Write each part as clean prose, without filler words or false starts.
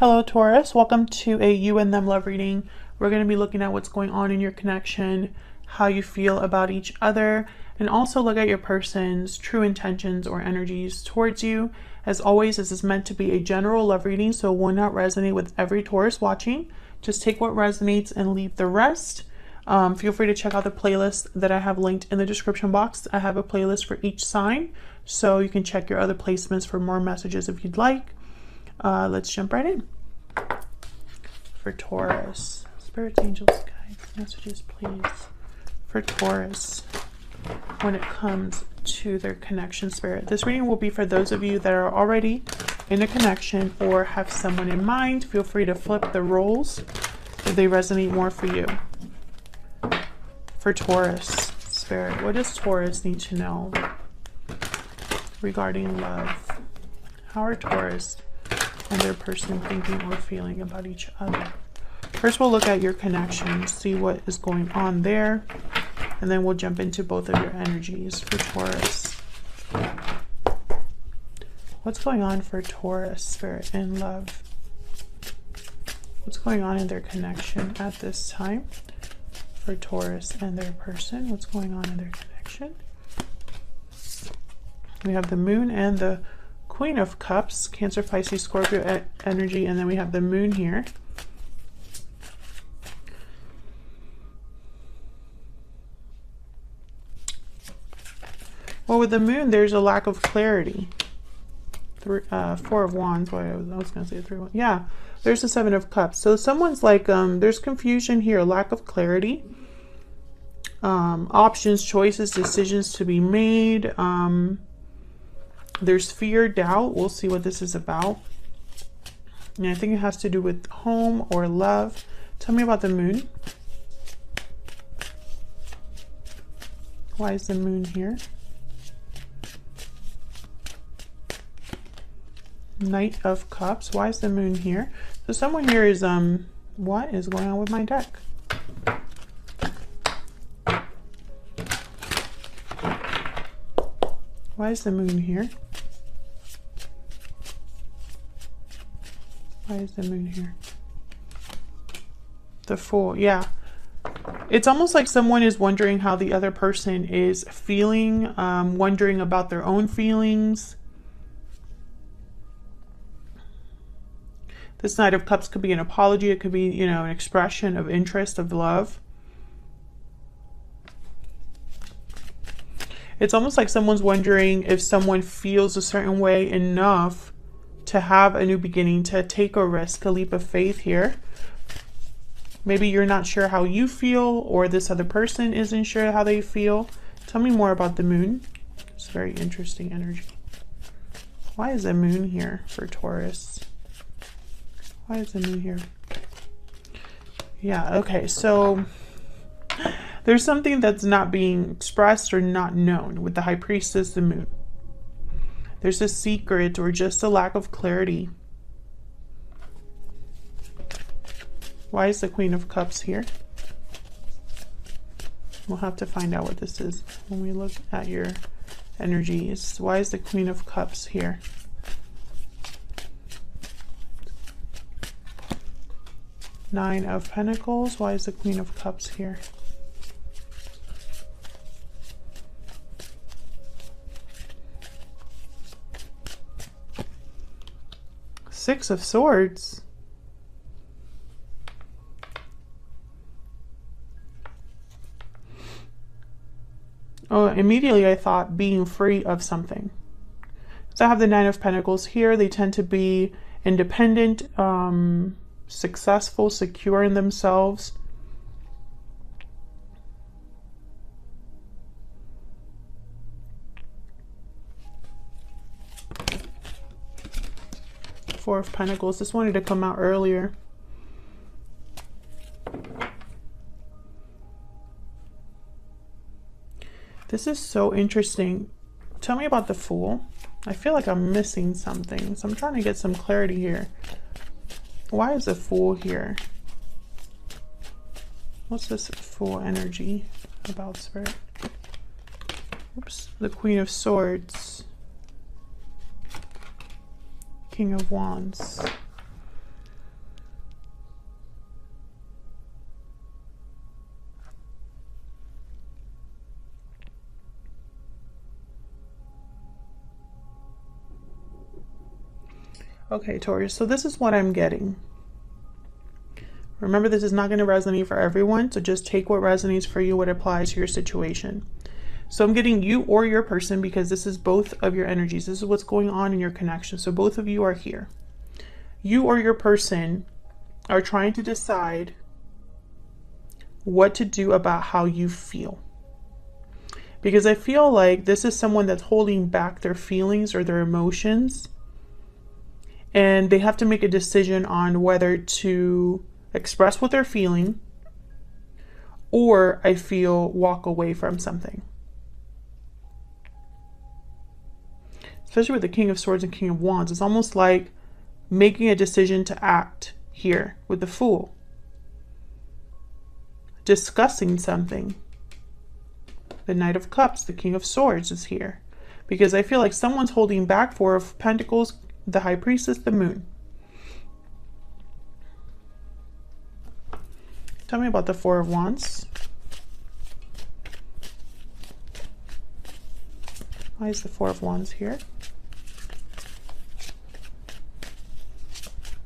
Hello Taurus, welcome to a you and them love reading. We're going to be looking at what's going on in your connection, how you feel about each other, and also look at your person's true intentions or energies towards you. As always, this is meant to be a general love reading, so it will not resonate with every Taurus watching. Just take what resonates and leave the rest. Feel free to check out the playlist that I have linked in the description box. I have a playlist for each sign, so you can check your other placements for more messages if you'd like. Let's jump right in. For Taurus, spirits, angels, guides, messages, please. For Taurus, when it comes to their connection spirit. This reading will be for those of you that are already in a connection or have someone in mind. Feel free to flip the roles if they resonate more for you. For Taurus, spirit, what does Taurus need to know regarding love? How are Taurus and their person thinking or feeling about each other? First, we'll look at your connection, see what is going on there, and then we'll jump into both of your energies. For Taurus, what's going on for Taurus, spirit, and love? What's going on in their connection at this time? For Taurus and their person, what's going on in their connection? We have the moon and the Queen of Cups, Cancer, Pisces, Scorpio energy, and then we have the moon here. Well, with the moon, there's a lack of clarity. Four of Wands. Well, I was going to say 3 of Wands. Yeah, there's the Seven of Cups. So someone's like, there's confusion here, lack of clarity. Options, choices, decisions to be made. There's fear, doubt. We'll see what this is about. And I think it has to do with home or love. Tell me about the moon. Why is the moon here? Knight of Cups. Why is the moon here? So someone here is, what is going on with my deck? Why is the moon here? Why is the moon here? The Fool. Yeah. It's almost like someone is wondering how the other person is feeling, wondering about their own feelings. This Knight of Cups could be an apology. It could be, you know, an expression of interest, of love. It's almost like someone's wondering if someone feels a certain way enough to have a new beginning, to take a risk, a leap of faith here. Maybe you're not sure how you feel, or this other person isn't sure how they feel. Tell me more about the moon. It's very interesting energy. Why is the moon here for Taurus? Why is the moon here? Yeah, okay, so there's something that's not being expressed or not known with the High Priestess, the moon. There's a secret or just a lack of clarity. Why is the Queen of Cups here? We'll have to find out what this is when we look at your energies. Why is the Queen of Cups here? Nine of Pentacles. Why is the Queen of Cups here? Six of Swords. Oh, immediately I thought being free of something. So I have the Nine of Pentacles here. They tend to be independent, successful, secure in themselves. Four of Pentacles. This wanted to come out earlier. This is so interesting. Tell me about the Fool. I feel like I'm missing something, so I'm trying to get some clarity here. Why is the Fool here? What's this Fool energy about, spirit? Oops. The Queen of Swords. King of Wands. Okay, Taurus, so this is what I'm getting. Remember, this is not going to resonate for everyone, so just take what resonates for you, what applies to your situation. So I'm getting you or your person, because this is both of your energies. This is what's going on in your connection. So both of you are here. You or your person are trying to decide what to do about how you feel. Because I feel like this is someone that's holding back their feelings or their emotions. And they have to make a decision on whether to express what they're feeling, or I feel walk away from something. Especially with the King of Swords and King of Wands, it's almost like making a decision to act here with the Fool. Discussing something. The Knight of Cups, the King of Swords is here. Because I feel like someone's holding back. Four of Pentacles, the High Priestess, the Moon. Tell me about the Four of Wands. Why is the Four of Wands here?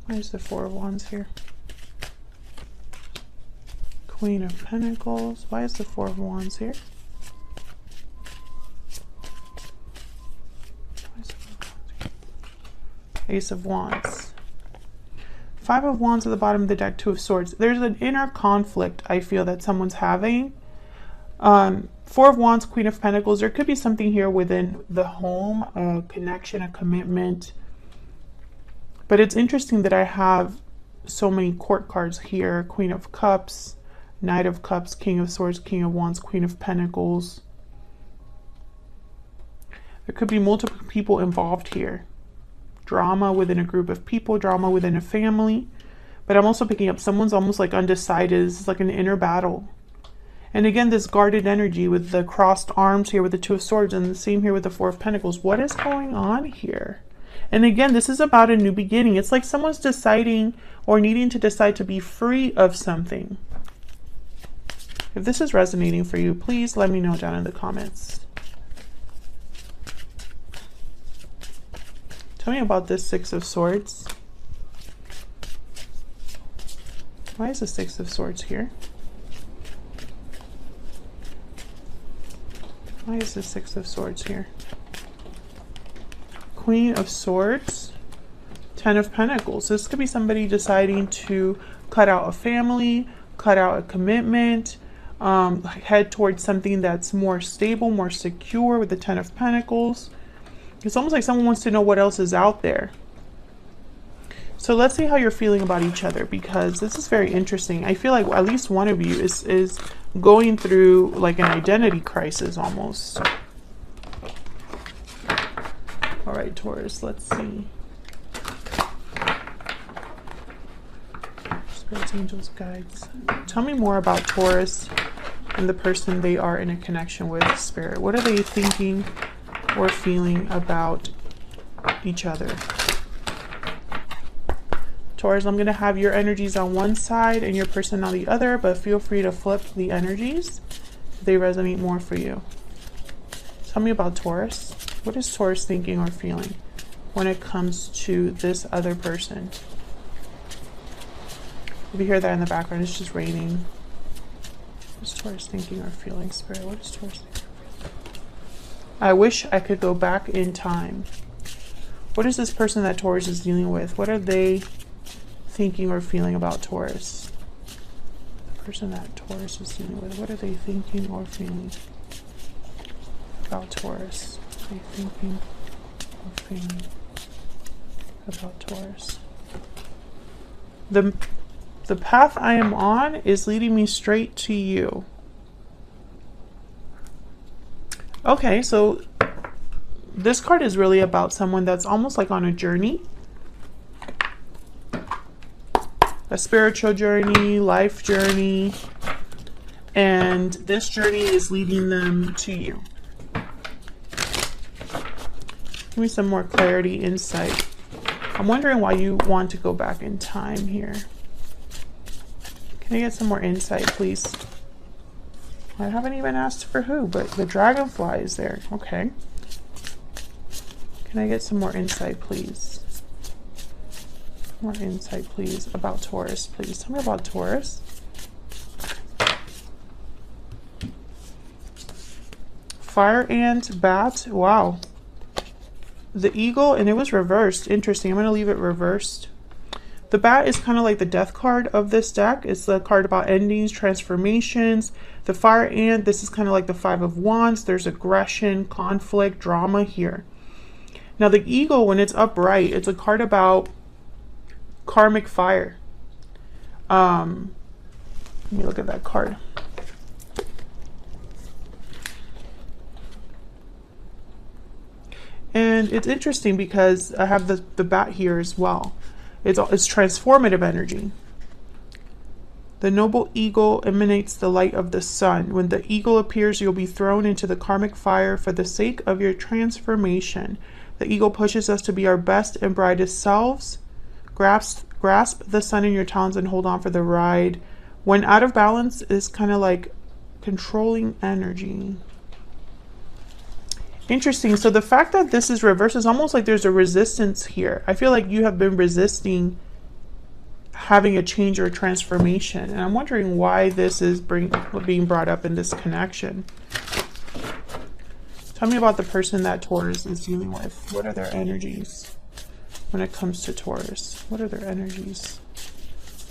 Why is the Four of Wands here? Queen of Pentacles. Why is the Four of Wands here? Ace of Wands. Five of Wands at the bottom of the deck, Two of Swords. There's an inner conflict I feel that someone's having. Four of Wands, Queen of Pentacles. There could be something here within the home, a connection, a commitment. But it's interesting that I have so many court cards here. Queen of Cups, Knight of Cups, King of Swords, King of Wands, Queen of Pentacles. There could be multiple people involved here. Drama within a group of people, drama within a family. But I'm also picking up someone's almost like undecided. It's like an inner battle. And again, this guarded energy with the crossed arms here with the Two of Swords, and the same here with the Four of Pentacles. What is going on here? And again, this is about a new beginning. It's like someone's deciding or needing to decide to be free of something. If this is resonating for you, please let me know down in the comments. Tell me about this Six of Swords. Why is the Six of Swords here? Why is the Six of Swords here? Queen of Swords, Ten of Pentacles. This could be somebody deciding to cut out a family, cut out a commitment, head towards something that's more stable, more secure with the Ten of Pentacles. It's almost like someone wants to know what else is out there. So let's see how you're feeling about each other, because this is very interesting. I feel like at least one of you is going through like an identity crisis almost. All right, Taurus, let's see. Spirits, angels, guides. Tell me more about Taurus and the person they are in a connection with, Spirit. What are they thinking or feeling about each other? Taurus, I'm going to have your energies on one side and your person on the other, but feel free to flip the energies if they resonate more for you. Tell me about Taurus. What is Taurus thinking or feeling when it comes to this other person? If you hear that in the background, it's just raining. What is Taurus thinking or feeling, Spirit? What is Taurus thinking or feeling? I wish I could go back in time. What is this person that Taurus is dealing with? What are they thinking or feeling about Taurus? The person that Taurus is dealing with, what are they thinking or feeling about Taurus? What are they thinking or feeling about Taurus? The path I am on is leading me straight to you. Okay, so this card is really about someone that's almost like on a journey. A spiritual journey, life journey. And this journey is leading them to you. Give me some more clarity, insight. I'm wondering why you want to go back in time here. Can I get some more insight, please? I haven't even asked for who, but the dragonfly is there. Okay. Can I get some more insight, please? More insight, please, about Taurus. Please tell me about Taurus. Fire ant, bat. Wow. The eagle, and it was reversed. Interesting. I'm going to leave it reversed. The bat is kind of like the death card of this deck. It's the card about endings, transformations. The fire ant, this is kind of like the Five of Wands. There's aggression, conflict, drama here. Now the eagle, when it's upright, it's a card about karmic fire. Let me look at that card. And it's interesting because I have the bat here as well. It's transformative energy. The noble eagle emanates the light of the sun. When the eagle appears, you'll be thrown into the karmic fire for the sake of your transformation. The eagle pushes us to be our best and brightest selves. Grasp the sun in your talons and hold on for the ride. When out of balance is kind of like controlling energy. Interesting. So the fact that this is reversed is almost like there's a resistance here. I feel like you have been resisting having a change or a transformation. And I'm wondering why this is being brought up in this connection. Tell me about the person that Taurus is dealing with. What are their energies when it comes to Taurus? What are their energies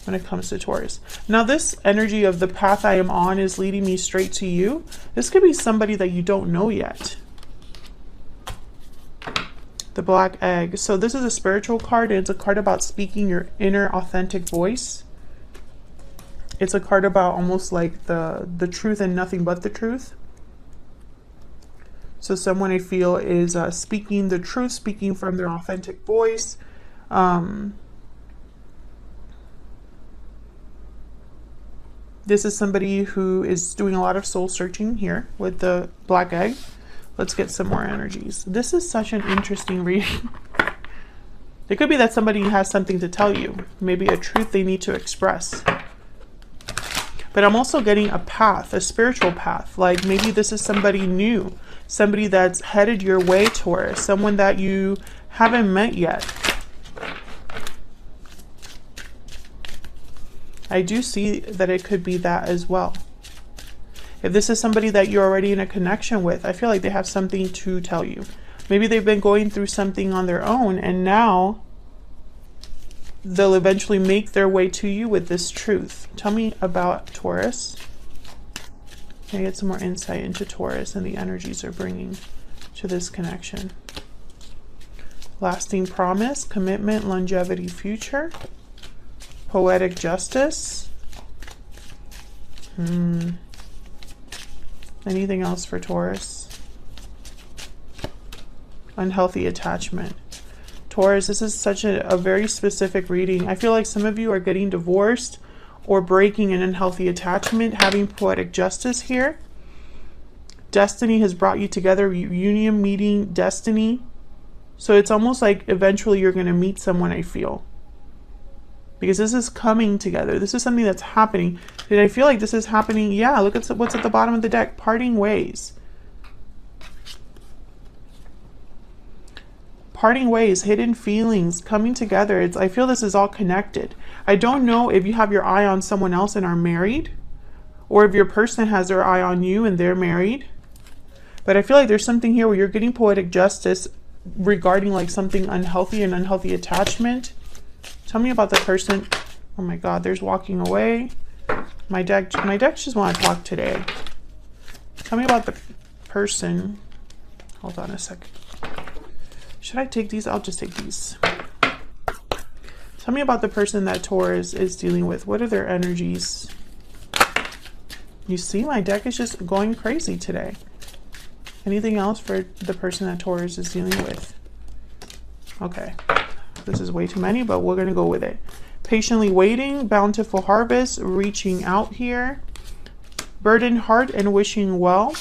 when it comes to Taurus? Now this energy of the path I am on is leading me straight to you. This could be somebody that you don't know yet. The black egg. So this is a spiritual card. It's a card about speaking your inner authentic voice. It's a card about almost like the truth and nothing but the truth. So someone I feel is speaking the truth, speaking from their authentic voice. This is somebody who is doing a lot of soul searching here with the black egg. Let's get some more energies. This is such an interesting reading. It could be that somebody has something to tell you. Maybe a truth they need to express. But I'm also getting a path, a spiritual path. Like maybe this is somebody new. Somebody that's headed your way, Taurus. Someone that you haven't met yet. I do see that it could be that as well. If this is somebody that you're already in a connection with, I feel like they have something to tell you. Maybe they've been going through something on their own and now they'll eventually make their way to you with this truth. Tell me about Taurus. Can I get some more insight into Taurus and the energies they're bringing to this connection? Lasting promise, commitment, longevity, future, poetic justice. Anything else for Taurus? Unhealthy attachment. Taurus, this is such a very specific reading. I feel like some of you are getting divorced or breaking an unhealthy attachment, having poetic justice here. Destiny has brought you together, union, meeting, destiny. So it's almost like eventually you're going to meet someone, I feel. Because this is coming together. This is something that's happening. Did I feel like this is happening? Yeah, look at what's at the bottom of the deck. Parting ways. Parting ways, hidden feelings, coming together. I feel this is all connected. I don't know if you have your eye on someone else and are married, or if your person has their eye on you and they're married. But I feel like there's something here where you're getting poetic justice regarding like something unhealthy, an unhealthy attachment. Tell me about the person. Oh my God, there's walking away. My deck just want to talk today. Tell me about the person. Hold on a second. Should I take these? I'll just take these. Tell me about the person that Taurus is dealing with. What are their energies? You see, my deck is just going crazy today. Anything else for the person that Taurus is dealing with? Okay. This is way too many, but we're going to go with it. Patiently waiting, bountiful harvest, reaching out here. Burdened heart and wishing well.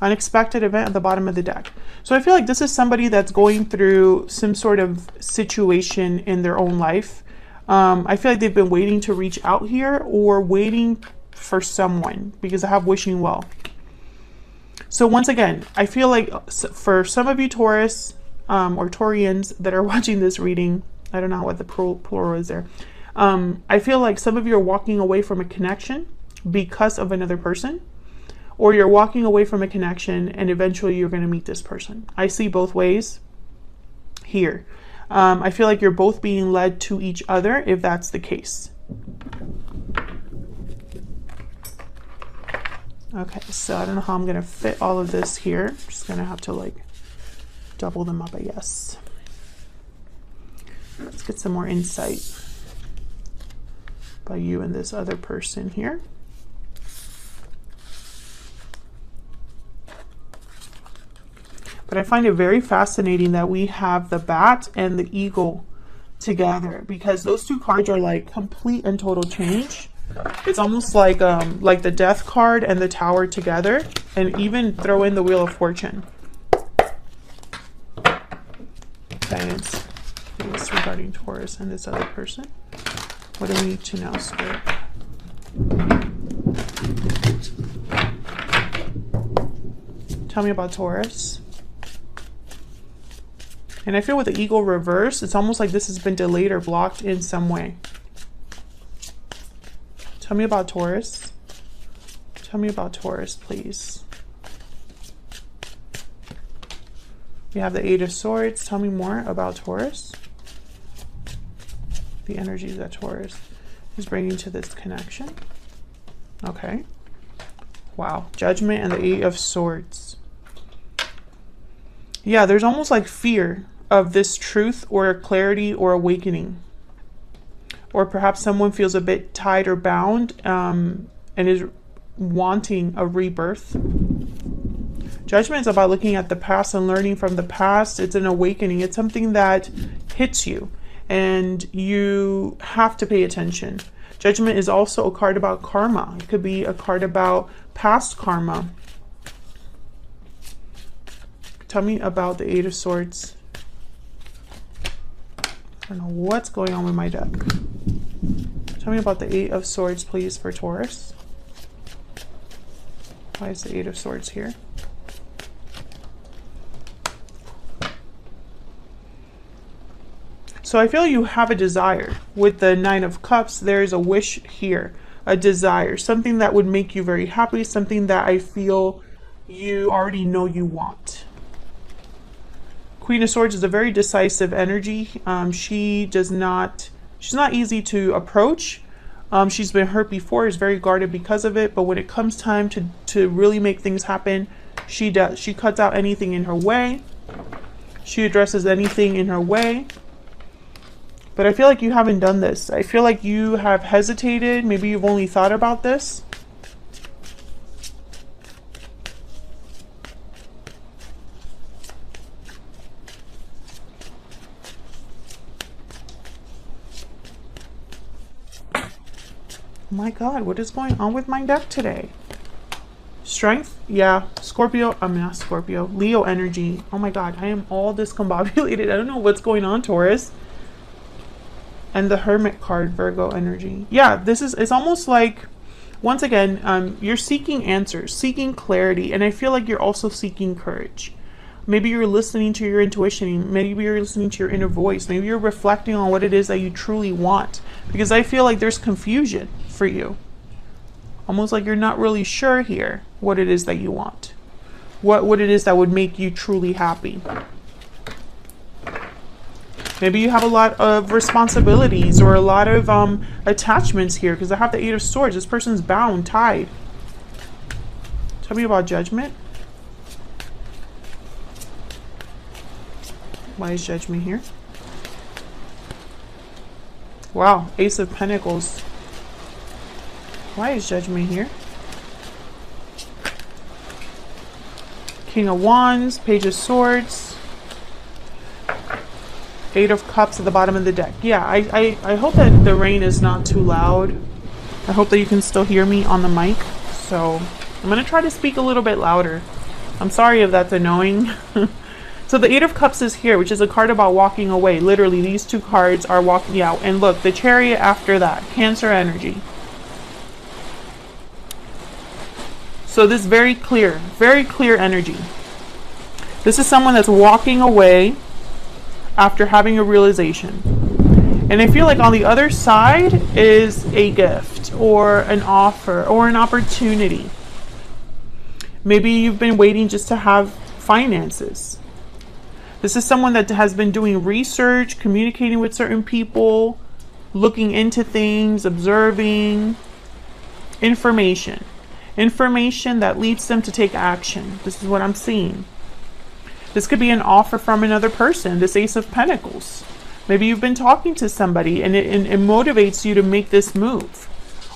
Unexpected event at the bottom of the deck. So I feel like this is somebody that's going through some sort of situation in their own life. I feel like they've been waiting to reach out here or waiting for someone because I have wishing well. So once again, I feel like for some of you Taurus, or Taurians that are watching this reading, I don't know what the plural is there. I feel like some of you are walking away from a connection because of another person, or you're walking away from a connection and eventually you're going to meet this person. I see both ways here. I feel like you're both being led to each other if that's the case. Okay, so I don't know how I'm going to fit all of this here. I'm just going to have to like double them up, I guess. Let's get some more insight by you and this other person here. But I find it very fascinating that we have the bat and the eagle together, because those two cards are like complete and total change. It's almost like the death card and the tower together, and even throw in the wheel of fortune. Okay, it's regarding Taurus and this other person. What do we need to know, Spirit? Tell me about Taurus. And I feel with the eagle reverse, it's almost like this has been delayed or blocked in some way. Tell me about Taurus. Tell me about Taurus, please. We have the Eight of Swords. Tell me more about Taurus. The energies that Taurus is bringing to this connection. Okay. Wow. Judgment and the Eight of Swords. Yeah, there's almost like fear of this truth or clarity or awakening. Or perhaps someone feels a bit tied or bound and is wanting a rebirth. Judgment is about looking at the past and learning from the past. It's an awakening. It's something that hits you and you have to pay attention. Judgment is also a card about karma. It could be a card about past karma. Tell me about the Eight of Swords. I don't know what's going on with my deck. Tell me about the Eight of Swords, please, for Taurus. Why is the Eight of Swords here? So I feel you have a desire. With the Nine of Cups, there's a wish here, a desire, something that would make you very happy, something that I feel you already know you want. Queen of Swords is a very decisive energy. She's not easy to approach. She's been hurt before, is very guarded because of it. But when it comes time to really make things happen, she does. She cuts out anything in her way. She addresses anything in her way. But I feel like you haven't done this. I feel like you have hesitated. Maybe you've only thought about this. My God, what is going on with my deck today? Strength? Yeah. Scorpio. I'm not Scorpio. Leo energy. Oh my God, I am all discombobulated. I don't know what's going on, Taurus. And the Hermit card, Virgo energy. Yeah, it's almost like, once again, you're seeking answers, seeking clarity, and I feel like you're also seeking courage. Maybe you're listening to your intuition. Maybe you're listening to your inner voice. Maybe you're reflecting on what it is that you truly want. Because I feel like there's confusion for you. Almost like you're not really sure here what it is that you want. What it is that would make you truly happy. Maybe you have a lot of responsibilities or a lot of attachments here, because I have the Eight of Swords. This person's bound, tied. Tell me about Judgment. Why is Judgment here? Wow, Ace of Pentacles. Why is Judgment here? King of Wands, Page of Swords. Eight of Cups at the bottom of the deck. Yeah, I hope that the rain is not too loud. I hope that you can still hear me on the mic. So I'm going to try to speak a little bit louder. I'm sorry if that's annoying. So the Eight of Cups is here, which is a card about walking away. Literally, these two cards are walking out. And look, the Chariot after that. Cancer energy. So this very clear energy. This is someone that's walking away after having a realization. And I feel like on the other side is a gift or an offer or an opportunity. Maybe you've been waiting just to have finances. This is someone that has been doing research, communicating with certain people, looking into things, observing information. Information that leads them to take action. This is what I'm seeing. This could be an offer from another person, this Ace of Pentacles. Maybe you've been talking to somebody and it motivates you to make this move.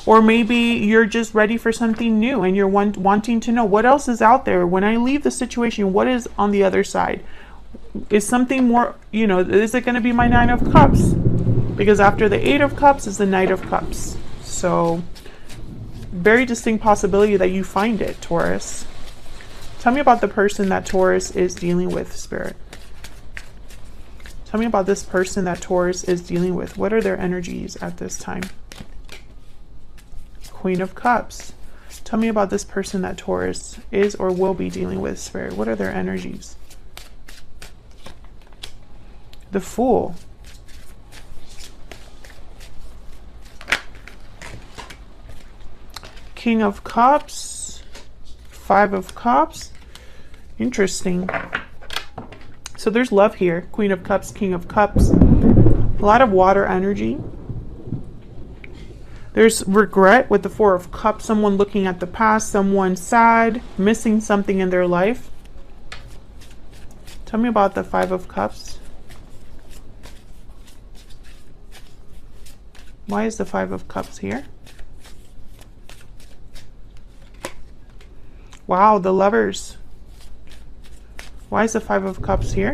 Or maybe you're just ready for something new and you're wanting to know what else is out there. When I leave the situation, what is on the other side? Is something more, you know, is it going to be my Nine of Cups? Because after the Eight of Cups is the Knight of Cups. So, very distinct possibility that you find it, Taurus. Tell me about the person that Taurus is dealing with, Spirit. Tell me about this person that Taurus is dealing with. What are their energies at this time? Queen of Cups. Tell me about this person that Taurus is or will be dealing with, Spirit. What are their energies? The Fool. King of Cups. Five of Cups. Interesting. So there's love here. Queen of Cups, King of Cups. A lot of water energy. There's regret with the Four of Cups. Someone looking at the past. Someone sad. Missing something in their life. Tell me about the Five of Cups. Why is the Five of Cups here? Wow, the Lovers. Why is the Five of Cups here?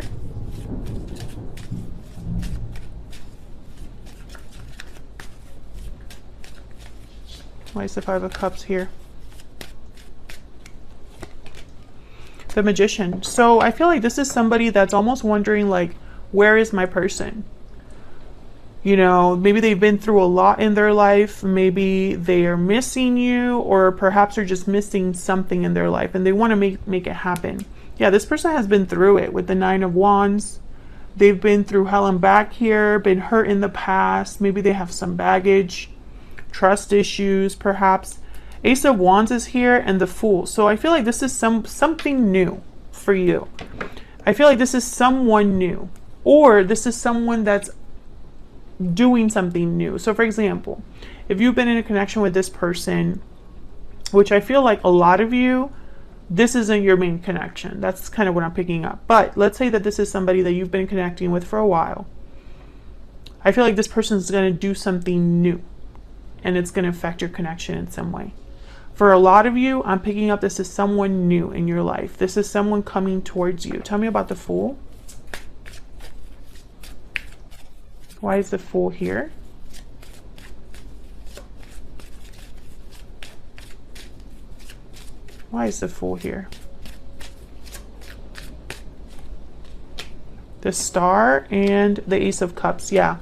Why is the Five of Cups here? The Magician. So I feel like this is somebody that's almost wondering, like, where is my person? You know, maybe they've been through a lot in their life. Maybe they are missing you, or perhaps they're just missing something in their life and they want to make it happen. Yeah, this person has been through it with the Nine of Wands. They've been through hell and back here, been hurt in the past. Maybe they have some baggage, trust issues, perhaps. Ace of Wands is here and the Fool. So I feel like this is something new for you. I feel like this is someone new, or this is someone that's doing something new. So for example, if you've been in a connection with this person, which I feel like a lot of you, this isn't your main connection. That's kind of what I'm picking up. But let's say that this is somebody that you've been connecting with for a while. I feel like this person is going to do something new and it's going to affect your connection in some way. For a lot of you, I'm picking up this is someone new in your life. This is someone coming towards you. Tell me about the Fool. Why is the Fool here? Why is the Fool here? The Star and the Ace of Cups. Yeah.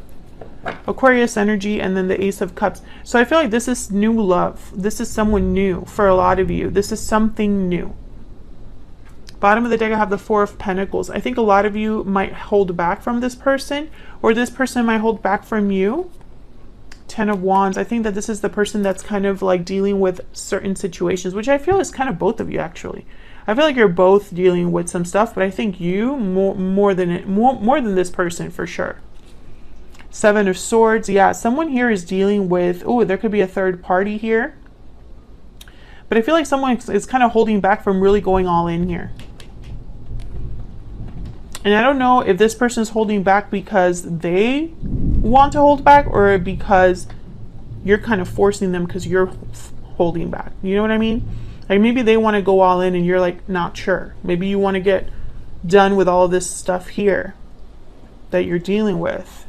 Aquarius energy and then the Ace of Cups. So I feel like this is new love. This is someone new for a lot of you. This is something new. Bottom of the deck, I have the Four of Pentacles. I think a lot of you might hold back from this person, or this person might hold back from you. Ten of Wands. I think that this is the person that's kind of like dealing with certain situations, which I feel is kind of both of you actually. I feel like you're both dealing with some stuff, but I think you more than this person for sure. Seven of Swords. Yeah, someone here is dealing with, oh, there could be a third party here. But I feel like someone is kind of holding back from really going all in here. And I don't know if this person is holding back because they want to hold back or because you're kind of forcing them because you're holding back. You know what I mean? Like maybe they want to go all in and you're like not sure. Maybe you want to get done with all of this stuff here that you're dealing with.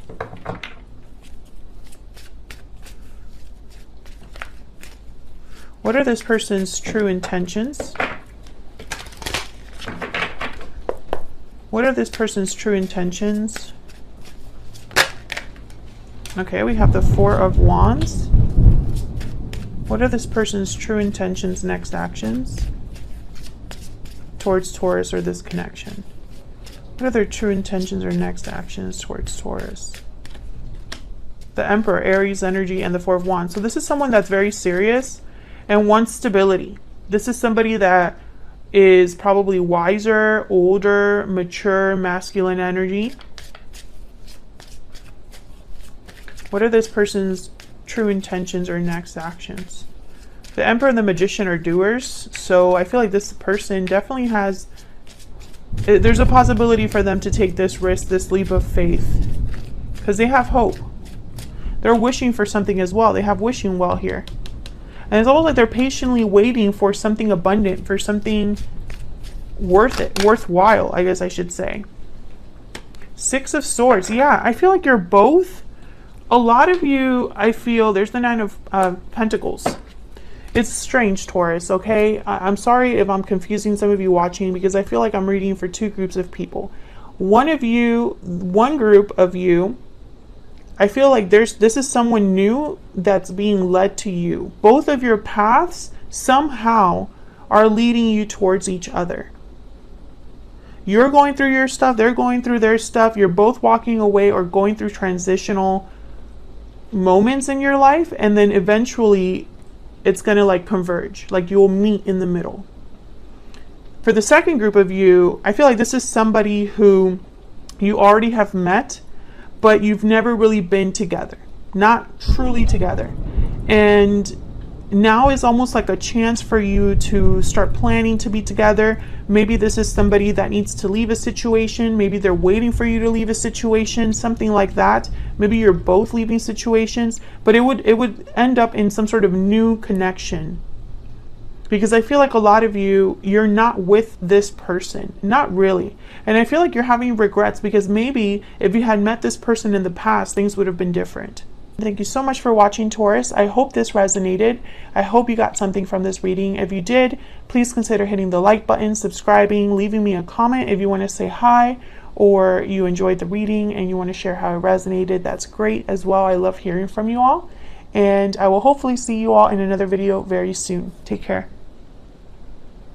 What are this person's true intentions? What are this person's true intentions? Okay, we have the Four of Wands. What are this person's true intentions, next actions towards Taurus or this connection? What are their true intentions or next actions towards Taurus? the Emperor, Aries energy, and the Four of Wands. So this is someone that's very serious and wants stability. This is somebody that is probably wiser, older, mature, masculine energy. What are this person's true intentions or next actions? The Emperor and the Magician are doers. So I feel like this person definitely has, there's a possibility for them to take this risk, this leap of faith, because they have hope. They're wishing for something as well. They have wishing well here. And it's almost like they're patiently waiting for something abundant, for something worthwhile, I guess I should say. Six of Swords. Yeah, I feel like you're both. A lot of you, I feel, there's the Nine of Pentacles. It's strange, Taurus, okay? I'm sorry if I'm confusing some of you watching, because I feel like I'm reading for two groups of people. One group of you, I feel like this is someone new that's being led to you. Both of your paths somehow are leading you towards each other. You're going through your stuff, they're going through their stuff. You're both walking away or going through transitional moments in your life, and then eventually it's going to like converge, like you'll meet in the middle. For the second group of you, I feel like this is somebody who you already have met, but you've never really been together, not truly together. And now is almost like a chance for you to start planning to be together. Maybe this is somebody that needs to leave a situation. Maybe they're waiting for you to leave a situation, something like that. Maybe you're both leaving situations, but it would end up in some sort of new connection. Because I feel like a lot of you, you're not with this person, not really. And I feel like you're having regrets because maybe if you had met this person in the past, things would have been different. Thank you so much for watching, Taurus. I hope this resonated. I hope you got something from this reading. If you did, please consider hitting the like button, subscribing, leaving me a comment if you want to say hi, or you enjoyed the reading and you want to share how it resonated. That's great as well. I love hearing from you all. And I will hopefully see you all in another video very soon. Take care.